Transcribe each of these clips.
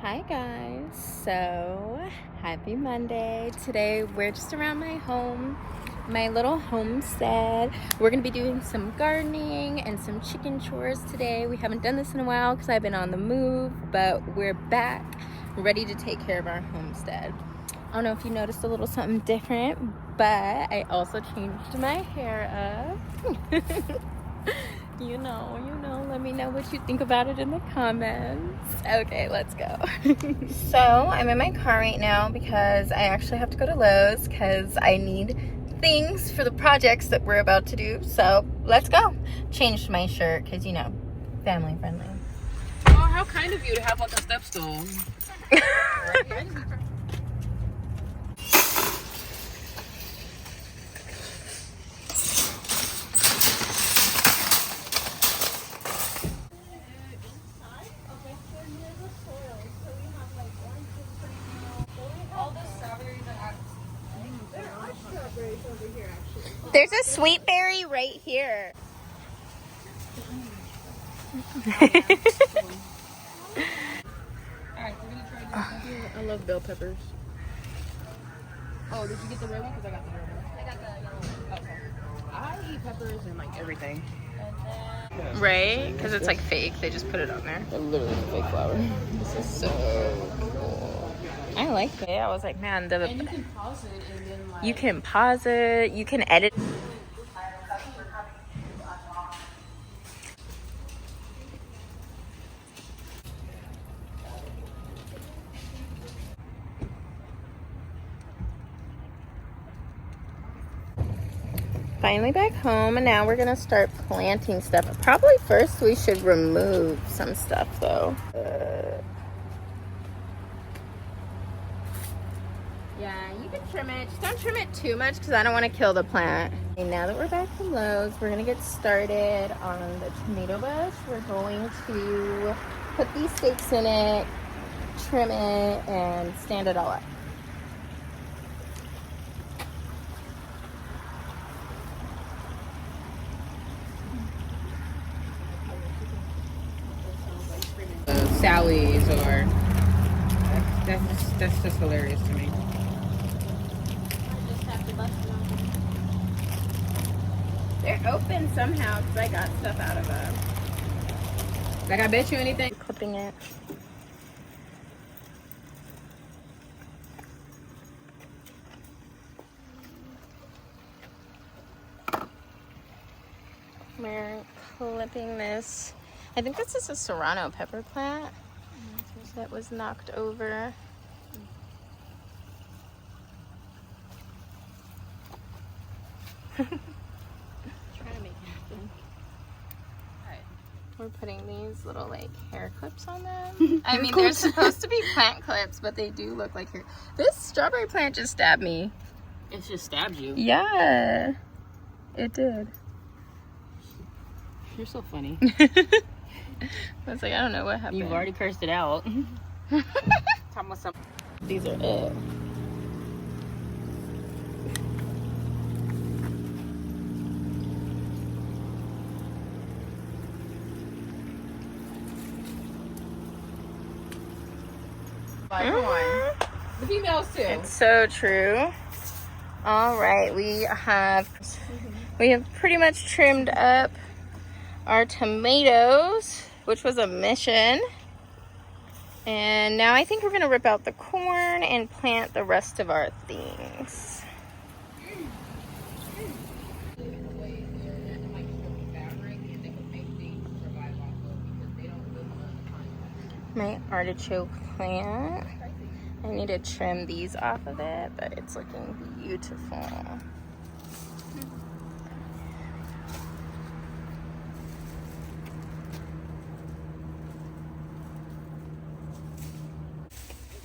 Hi guys, so happy Monday. Today we're just around my home, my little homestead. We're gonna be doing some gardening and some chicken chores today. We haven't done this in a while because I've been on the move, but we're back ready to take care of our homestead. I don't know if you noticed a little something different, but I also changed my hair up. You know, let me know what you think about it in the comments. Okay, let's go. So I'm in my car right now because I actually have to go to Lowe's because I need things for the projects that we're about to do. So let's go. Changed my shirt because, you know, family friendly. Oh, how kind of you to have like a step stool. There's a sweet berry right here. Alright, we're gonna try this. I love bell peppers. Oh, did you get the red one? Because I got the red one. I got the yellow one. Okay. I eat peppers and like everything. Right? Because it's like fake. They just put it on there. They're literally fake flour. This is so cool. I like it. I was like, man, And you can pause it and then like... you can pause it. You can edit. Finally back home, and now we're gonna start planting stuff. Probably first we should remove some stuff though. Yeah, you can trim it. Just don't trim it too much because I don't want to kill the plant. And now that we're back from Lowe's, we're gonna get started on the tomato bush. We're going to put these stakes in it, trim it, and stand it all up. Sally's or... That's just hilarious to me. They're open somehow because I got stuff out of them. Like, I bet you anything. Clipping it. We're clipping this. I think this is a serrano pepper plant that was knocked over. Trying to make it happen. We're putting these little like hair clips on them. I mean, they're supposed to be plant clips, but they do look like hair. This strawberry plant just stabbed me. It just stabbed you. Yeah, it did. You're so funny. I was like, I don't know what happened. You've already cursed it out. These are it. Come on. The females too. It's so true. All right, we have pretty much trimmed up our tomatoes, which was a mission. And now I think we're gonna rip out the corn and plant the rest of our things. My artichoke plant. I need to trim these off of it, but it's looking beautiful.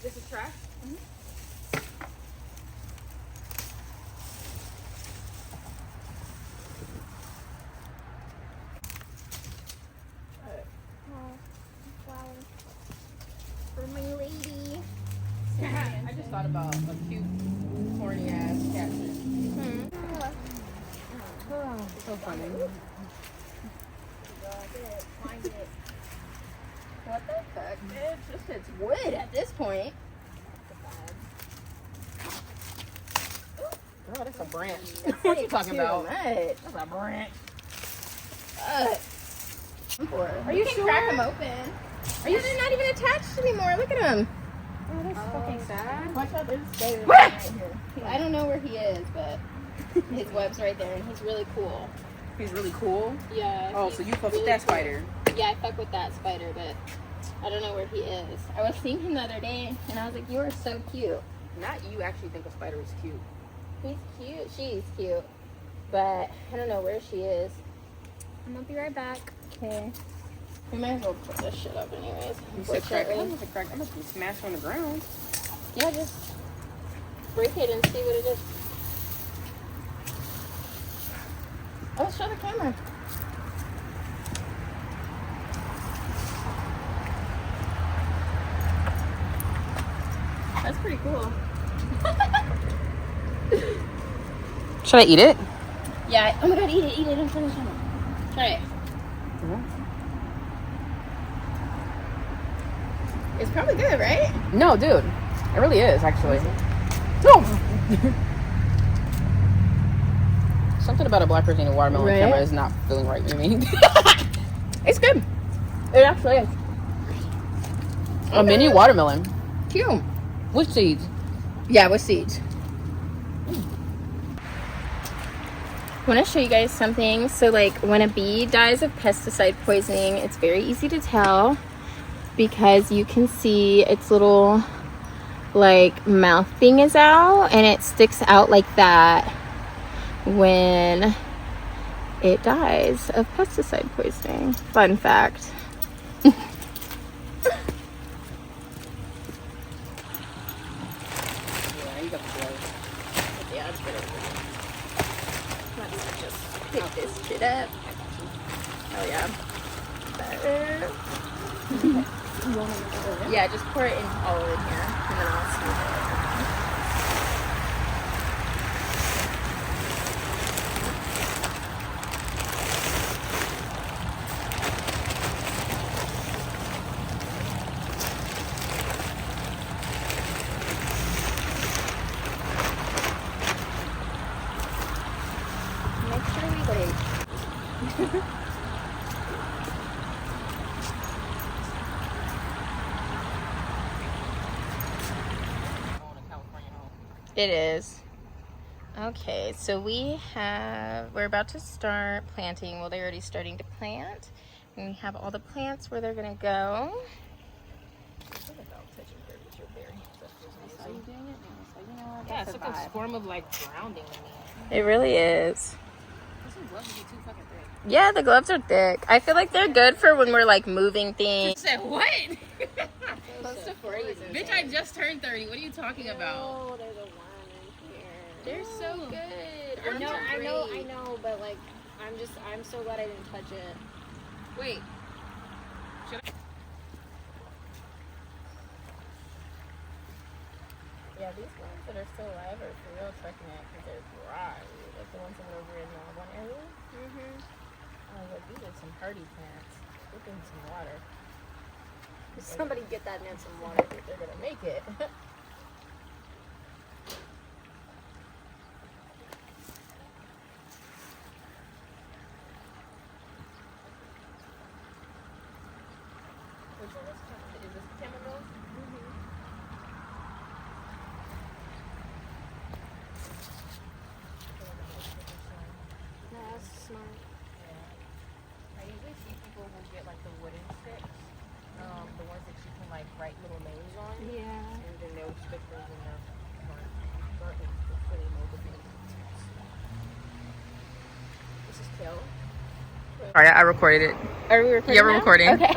This is trash? For my lady. I just thought about a cute, corny ass cactus. So funny. What the fuck? It's just it's wood at this point. Girl, that's a branch. What are you talking about? Much. That's a branch. Are you sure? Crack them open. They're not even attached anymore. Look at them. Oh, that's fucking sad. Watch out, there's a spider right here. I don't know where he is, but his web's right there, and he's really cool. He's really cool? Yeah. Oh, so you fuck with that spider? Yeah, I fuck with that spider, but I don't know where he is. I was seeing him the other day, and I was like, you are so cute. Not you actually think a spider is cute. He's cute. She's cute. But I don't know where she is. I'm gonna be right back. Okay. We might as well put this shit up anyways. You said crack. I'm gonna be smashed on the ground. Yeah, just break it and see what it is. Oh, show the camera. That's pretty cool. Should I eat it? Yeah. Oh my god, eat it in front of the camera. Try it. It's probably good, right? No, dude. It really is, actually. No! Something about a black person eating watermelon on camera is not feeling right with me. It's good. It actually is. A mini watermelon. Cute. With seeds. Yeah, with seeds. I want to show you guys something. So, like, when a bee dies of pesticide poisoning, it's very easy to tell because you can see its little, like, mouth thing is out, and it sticks out like that when it dies of pesticide poisoning. Fun fact. Yeah, it's good. Let's just pick this shit up. Oh yeah. Yeah, just pour it in all in here, and then I'll smooth it. Make sure we wait. It is. Okay, so we're about to start planting. Well, they're already starting to plant. And we have all the plants where they're gonna go. Yeah, it's like a form of like grounding me. It really is. Those gloves would be too fucking thick. Yeah, the gloves are thick. I feel like they're good for when we're like moving things. Said what? Close to 40. Bitch, I just turned 30. What are you talking about? Oh, there's a worm in here. They're so good. I know, but like, I'm so glad I didn't touch it. Wait. Should I? Yeah, these ones that are still alive are for real checking it because they're dry. Like the ones that are over in the one area. I was like, these are some hardy plants. Look in some water. Somebody get that man some water. They're gonna make it. Which one is this chamomile? No, that's smart. I usually see people who get like the wooden sticks, the ones that you can like write little names on, Yeah. and then they'll stick those in their gardens so they know the names. This is kale. Alright, I recorded it. Are we recording? Yeah, we're now? recording. Okay.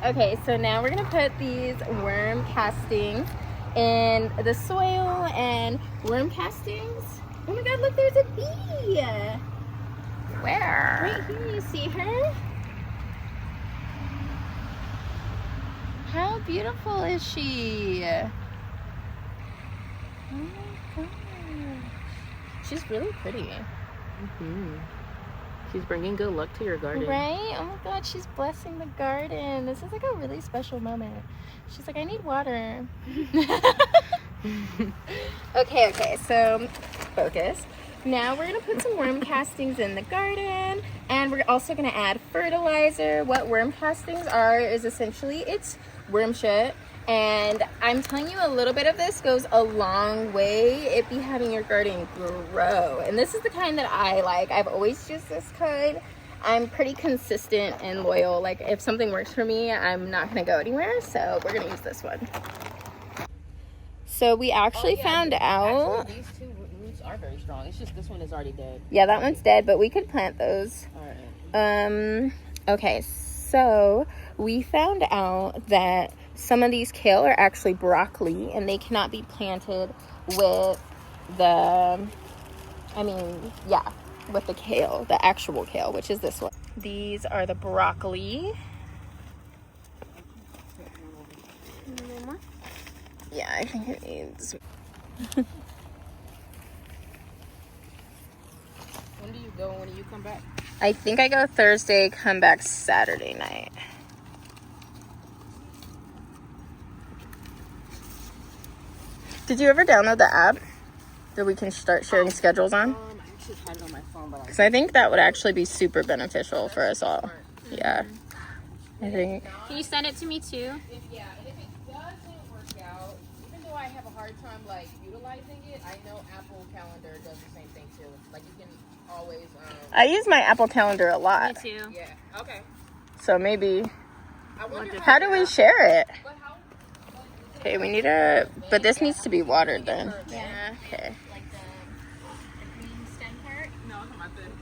Okay, so now we're gonna put these worm castings in the soil and worm castings. Oh my god, look, there's a bee! Where? Right here, you see her? How beautiful is she? Oh my gosh. She's really pretty. She's bringing good luck to your garden. Right? Oh my God, she's blessing the garden. This is like a really special moment. She's like, I need water. Okay, so focus. Now we're gonna put some worm castings in the garden, and we're also gonna add fertilizer. What worm castings are is essentially it's worm shit, and I'm telling you, a little bit of this goes a long way. It be having your garden grow, and this is the kind that I like. I've always used this kind. I'm pretty consistent and loyal. Like if something works for me, I'm not gonna go anywhere. So we're gonna use this one. So we actually found out. Actually, these two roots are very strong. It's just this one is already dead. Yeah, that one's dead, but we could plant those. All right. Okay, so we found out that some of these kale are actually broccoli, and they cannot be planted with with the kale, the actual kale, which is this one. These are the broccoli. Yeah, I think it needs. When do you go and when do you come back? I think I go Thursday, come back Saturday night. Did you ever download the app that we can start sharing schedules on? I actually had it on my phone, but Because I think that would actually be super beneficial for us all. Yeah. I think. Can you send it to me too? and if it doesn't work out, even though I have a hard time like utilizing it, I know Apple Calendar does the same thing too. Like you can always. I use my Apple Calendar a Me lot. too. Yeah. Okay. So maybe. I wonder How do we share it? But how? Okay, we need a. But this needs to be watered then. Yeah. Okay. Like the green stem part. No, I'm talking about this.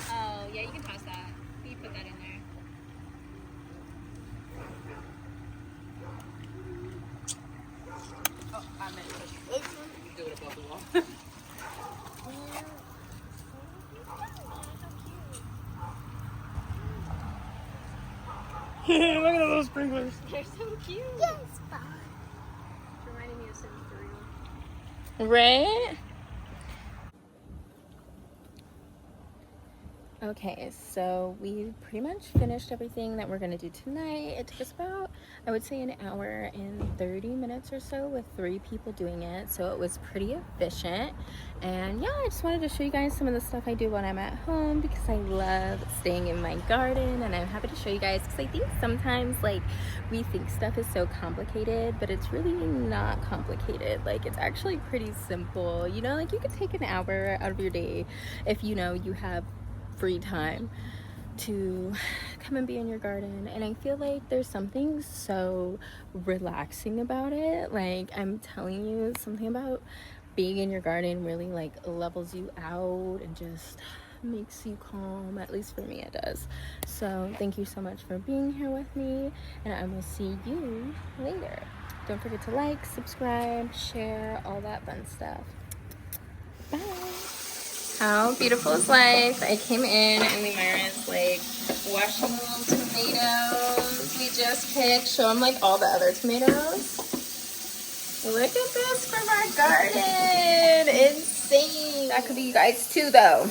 Oh, yeah, you can toss that. You can put that in there. Oh, I meant to do it above the wall. Look at those sprinklers. They're so cute. Yes, Bob. Reminding me of Sims 3. Right? Okay, so we pretty much finished everything that we're gonna do tonight. It took us about, I would say, an hour and 30 minutes or so with 3 people doing it. So it was pretty efficient. And yeah, I just wanted to show you guys some of the stuff I do when I'm at home because I love staying in my garden, and I'm happy to show you guys because I think sometimes like we think stuff is so complicated, but it's really not complicated. Like it's actually pretty simple. You know, like you could take an hour out of your day if you know you have free time to come and be in your garden, and I feel like there's something so relaxing about it. Like I'm telling you, something about being in your garden really like levels you out and just makes you calm. At least for me it does. So thank you so much for being here with me, and I will see you later. Don't forget to like, subscribe, share, all that fun stuff. Bye. How beautiful is life? I came in and Lemara's like washing little tomatoes we just picked. Show them like all the other tomatoes. Look at this from our garden. Insane. That could be you guys too though.